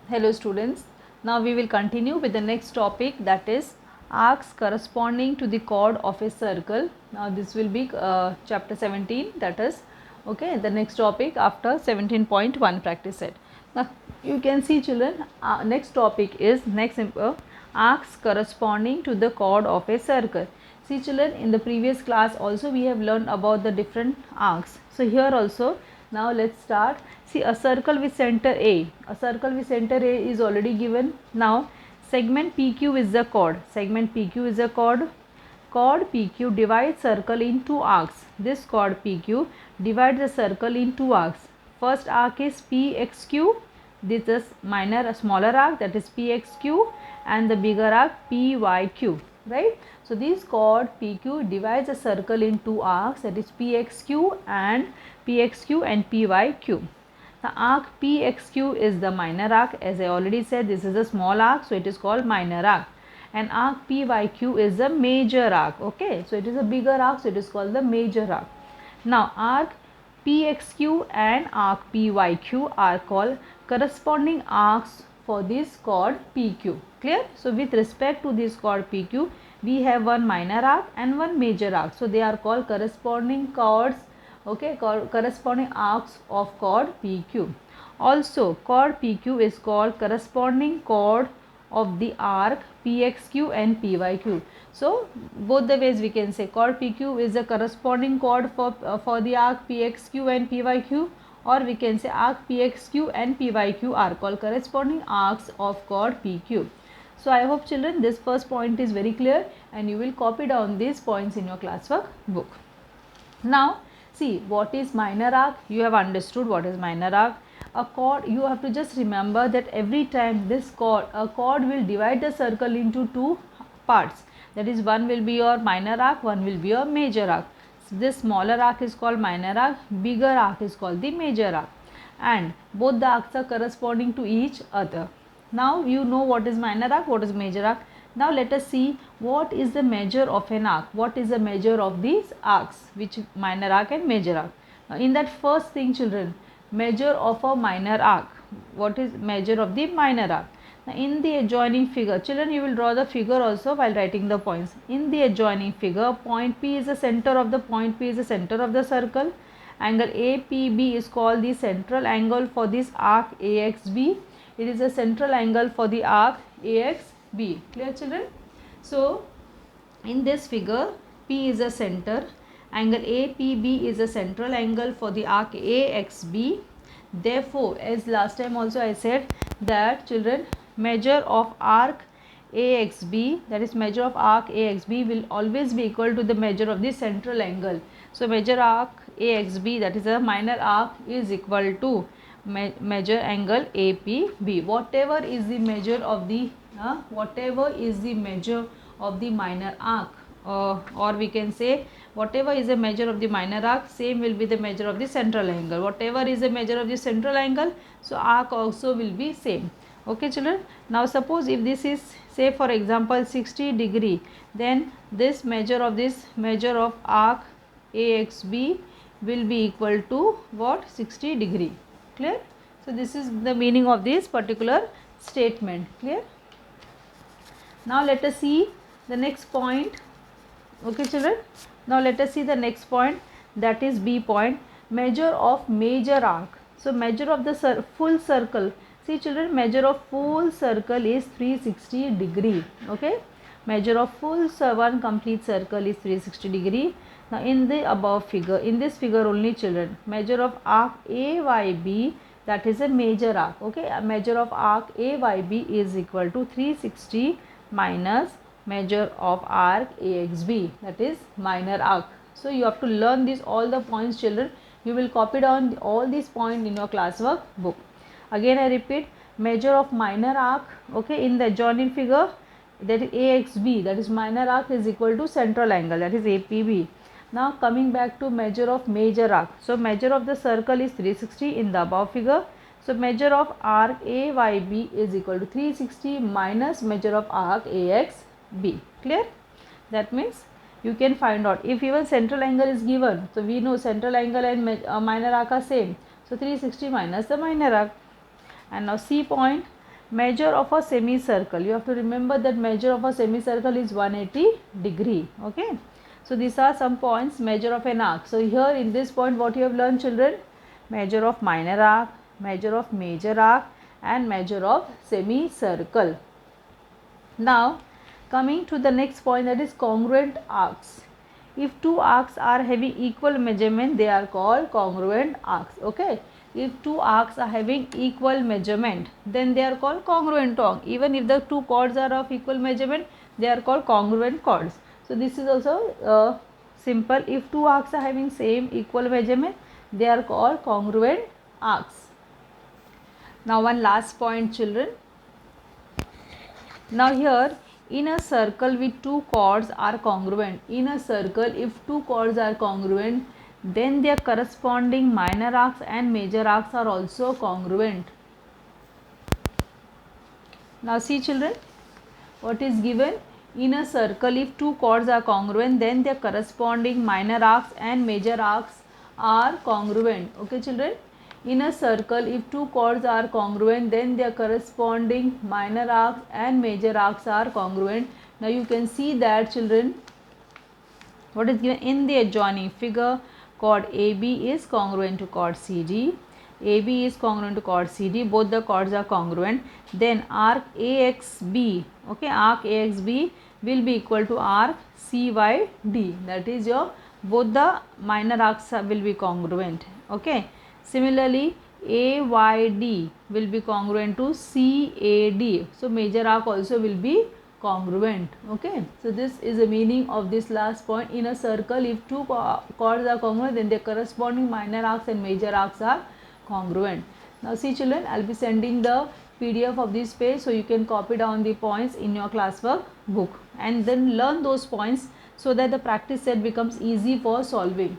Hello students, now we will continue with the next topic, that is arcs corresponding to the chord of a circle. Now this will be chapter 17, that is the next topic after 17.1 practice set. Now you can see children, next topic is arcs corresponding to the chord of a circle. See children, in the previous class also we have learned about the different arcs. So here also, now let's start. See, a circle with center A. A circle with center A is already given. Now segment PQ is the chord. Segment PQ is a chord. Chord PQ divides circle in two arcs. This chord PQ divides the circle in two arcs. First arc is PXQ. This is a smaller arc, that is PXQ, and the bigger arc PYQ, right? So this chord PQ divides a circle in two arcs, that is PXQ and PYQ. The arc PXQ is the minor arc. As I already said, this is a small arc, so it is called minor arc. And arc PYQ is the major arc. Okay, so it is a bigger arc, so it is called the major arc. Now arc PXQ and arc PYQ are called corresponding arcs for this chord PQ. Clear? So with respect to this chord PQ, we have one minor arc and one major arc. So they are called corresponding chords, corresponding arcs of chord PQ. Also chord PQ is called corresponding chord of the arc PXQ and PYQ. So both the ways we can say chord PQ is a corresponding chord for the arc PXQ and PYQ, or we can say arc PXQ and PYQ are called corresponding arcs of chord PQ. So I hope children this first point is very clear and you will copy down these points in your classwork book. Now see, what is minor arc? You have understood what is minor arc. A chord, you have to just remember that every time a chord will divide the circle into two parts. That is, one will be your minor arc, one will be your major arc. So this smaller arc is called minor arc, bigger arc is called the major arc, and both the arcs are corresponding to each other. Now you know what is minor arc, what is major arc. Now let us see what is the measure of an arc. What is the measure of these arcs, which minor arc and major arc. Now in that first thing children, measure of a minor arc. What is measure of the minor arc? Now in the adjoining figure, children, you will draw the figure also while writing the points. In the adjoining figure, point P is the center of the circle. Angle APB is called the central angle for this arc AXB. It is a central angle for the arc AXB. Clear children? So in this figure, P is a center, angle APB is a central angle for the arc AXB. Therefore, as last time also I said that children, measure of arc AXB, that is measure of arc AXB, will always be equal to the measure of the central angle. So measure arc AXB, that is a minor arc, is equal to measure angle APB. Whatever is the measure of the minor arc, or we can say whatever is the measure of the minor arc, same will be the measure of the central angle. Whatever is the measure of the central angle, so arc also will be same. Okay children. Now suppose if this is, say for example, 60 degree, then this measure of arc AXB will be equal to what? 60 degree. Clear? So this is the meaning of this particular statement. Clear? Now let us see the next point. Okay children, now let us see the next point, that is B point, measure of major arc. So measure of the full circle. See children, measure of full circle is 360 degree. Okay, measure of one complete circle is 360 degree. Now in the above figure, in this figure only children, measure of arc AYB, that is a major arc. Okay, a measure of arc AYB is equal to 360 minus measure of arc AXB, that is minor arc. So you have to learn this, all the points children. You will copy down all these points in your classwork book. Again I repeat, measure of minor arc, okay, in the adjoining figure, that is AXB, that is minor arc, is equal to central angle, that is APB. Now coming back to measure of major arc. So measure of the circle is 360 in the above figure. So measure of arc AYB is equal to 360 minus measure of arc AXB. Clear? That means you can find out if even central angle is given. So we know central angle and minor arc are same. So 360 minus the minor arc. And now C point, Measure of a semicircle, you have to remember that measure of a semicircle is 180 degree. Okay, so these are some points. Measure of an arc, so here in this point what you have learned children? Measure of minor arc, measure of major arc and measure of semicircle. Now coming to the next point, that is congruent arcs. If two arcs are having equal measurement, they are called congruent arcs. Okay, if two arcs are having equal measurement, then they are called congruent arc. Even if the two chords are of equal measurement, they are called congruent chords. So this is also simple. If two arcs are having same equal measurement, they are called congruent arcs. Now one last point children. Now here, in a circle with two chords are congruent. In a circle, if two chords are congruent, then their corresponding minor arcs and major arcs are also congruent. Now see children, what is given? In a circle, if two chords are congruent, then their corresponding minor arcs and major arcs are congruent. Okay children, in a circle, if two chords are congruent, then their corresponding minor arcs and major arcs are congruent. Now you can see that children, what is given in the adjoining figure, chord AB is congruent to chord CD. AB is congruent to chord CD, both the chords are congruent. Then arc AXB, okay, arc AXB will be equal to arc CYD, that is your both the minor arcs will be congruent. Okay, similarly AYD will be congruent to CAD, so major arc also will be congruent. Okay, so this is the meaning of this last point. In a circle, if two chords are congruent, then their corresponding minor arcs and major arcs are congruent. Now see children, I'll be sending the PDF of this page, so you can copy down the points in your classwork book and then learn those points so that the practice set becomes easy for solving.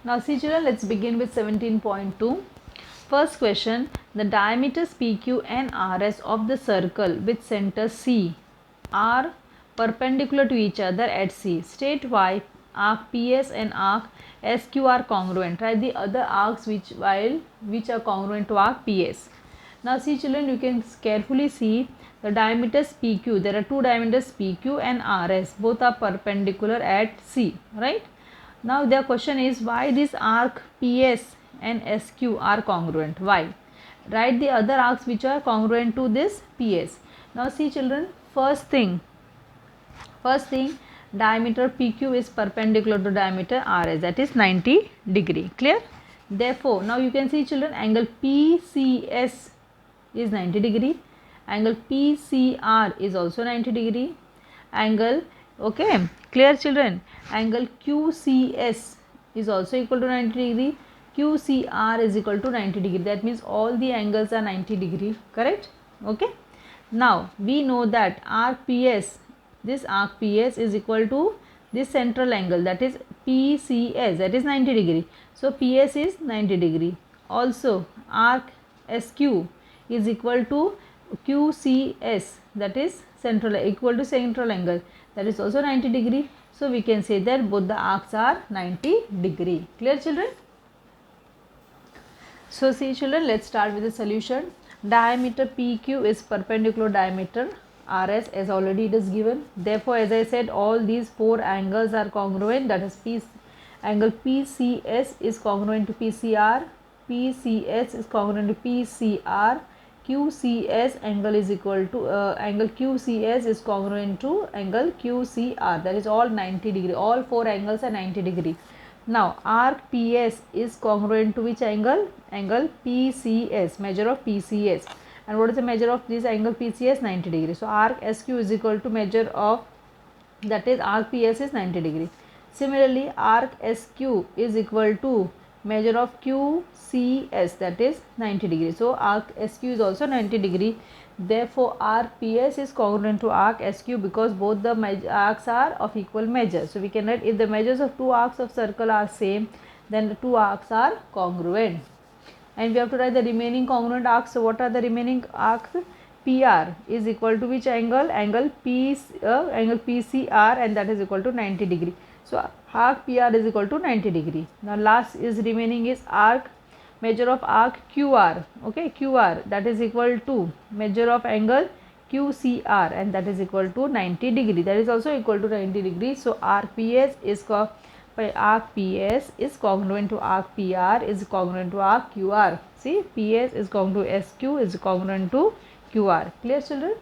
Now see children, let's begin with 17.2. First question, the diameters PQ and RS of the circle with center C are perpendicular to each other at C. State why arc PS and arc SQ are congruent. Write the other arcs which are congruent to arc PS. Now see children, you can carefully see the diameters PQ. There are two diameters PQ and RS. Both are perpendicular at C, right? Now the question is why this arc PS and SQ are congruent. Why? Write the other arcs which are congruent to this PS. Now see children, first thing, diameter PQ is perpendicular to diameter RS, that is 90 degree. Clear? Therefore, now you can see children, angle PCS is 90 degree, angle PCR is also 90 degree, angle, okay, clear children, angle QCS is also equal to 90 degree, QCR is equal to 90 degree. That means all the angles are 90 degree, correct? Okay. Now we know that arc PS, this arc PS is equal to this central angle, that is PCS, that is 90 degree. So PS is 90 degree. Also arc SQ is equal to QCS, that is equal to central angle, that is also 90 degree. So we can say that both the arcs are 90 degree. Clear children? So see children, let's start with the solution. Diameter PQ is perpendicular diameter RS, as already it is given. Therefore, as I said, all these four angles are congruent, that is angle PCS is congruent to PCR, PCS is congruent to PCR, QCS angle is equal to angle QCS is congruent to angle QCR, that is all 90 degree. All four angles are 90 degree. Now arc PS is congruent to which angle? Angle PCS, measure of PCS. And what is the measure of this angle PCS? 90 degree. So arc SQ is equal to measure of, that is arc PS is 90 degree. Similarly, arc SQ is equal to measure of QCS, that is 90 degree. So arc SQ is also 90 degree. Therefore, arc PS is congruent to arc SQ because both the arcs are of equal measure. So we can write, if the measures of two arcs of circle are same, then the two arcs are congruent. And we have to write the remaining congruent arcs. So what are the remaining arcs? PR is equal to which angle? Angle PCR, and that is equal to 90 degree. So arc PR is equal to 90 degree. Now last is remaining is arc measure of arc QR, okay, QR, that is equal to measure of angle QCR, and that is equal to 90 degree, that is also equal to 90 degree. So arc PS is congruent to arc PR is congruent to arc QR. See, PS is congruent to SQ is congruent to QR. Clear, children?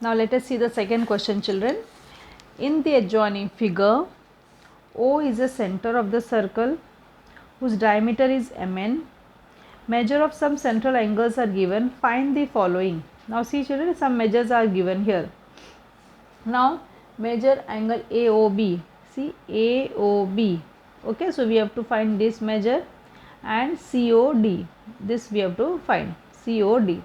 Now let us see the second question, children. In the adjoining figure, O is the center of the circle whose diameter is Mn. Measure of some central angles are given. Find the following. Now see, children, some measures are given here. Now measure angle AOB. See, AOB. Okay, so we have to find this measure, and COD. This we have to find, COD.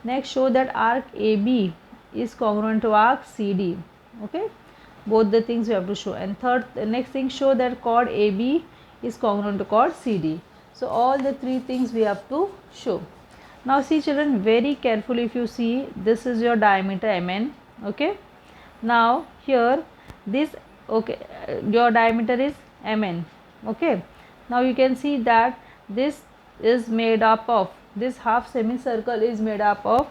Next, show that arc AB is congruent to arc CD. Okay, both the things we have to show. And third, the next thing, show that chord AB is congruent to chord CD. So all the three things we have to show. Now see, children, very carefully, if you see, this is your diameter Mn. Okay, now here this, okay, your diameter is Mn. Okay, now you can see that this is made up of, this half semicircle is made up of,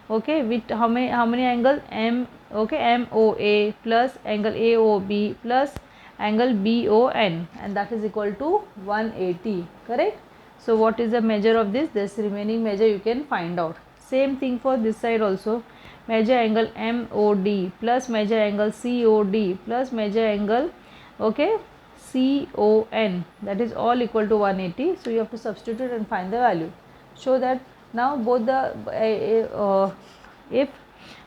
okay, with how many angle M, okay, MOA plus angle AOB plus angle BON, and that is equal to 180, correct? So what is the measure of this remaining measure you can find out. Same thing for this side also. Measure angle MOD plus measure angle COD plus measure angle, okay, CON, that is all equal to 180. So you have to substitute and find the value. Show that now both the if,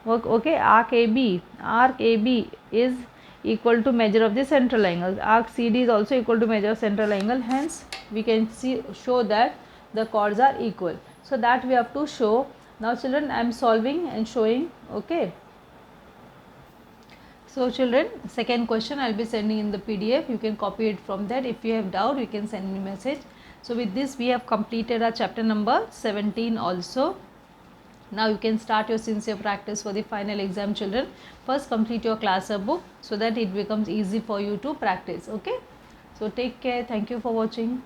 okay, arc AB is equal to measure of the central angle, arc CD is also equal to measure of central angle, hence we can show that the chords are equal. So that we have to show. Now children, I am solving and showing. Okay, so children, second question I will be sending in the PDF. You can copy it from that. If you have doubt, you can send me message. So with this we have completed our chapter number 17 also. Now you can start your sincere practice for the final exam, children. First complete your class book so that it becomes easy for you to practice. Okay, so take care. Thank you for watching.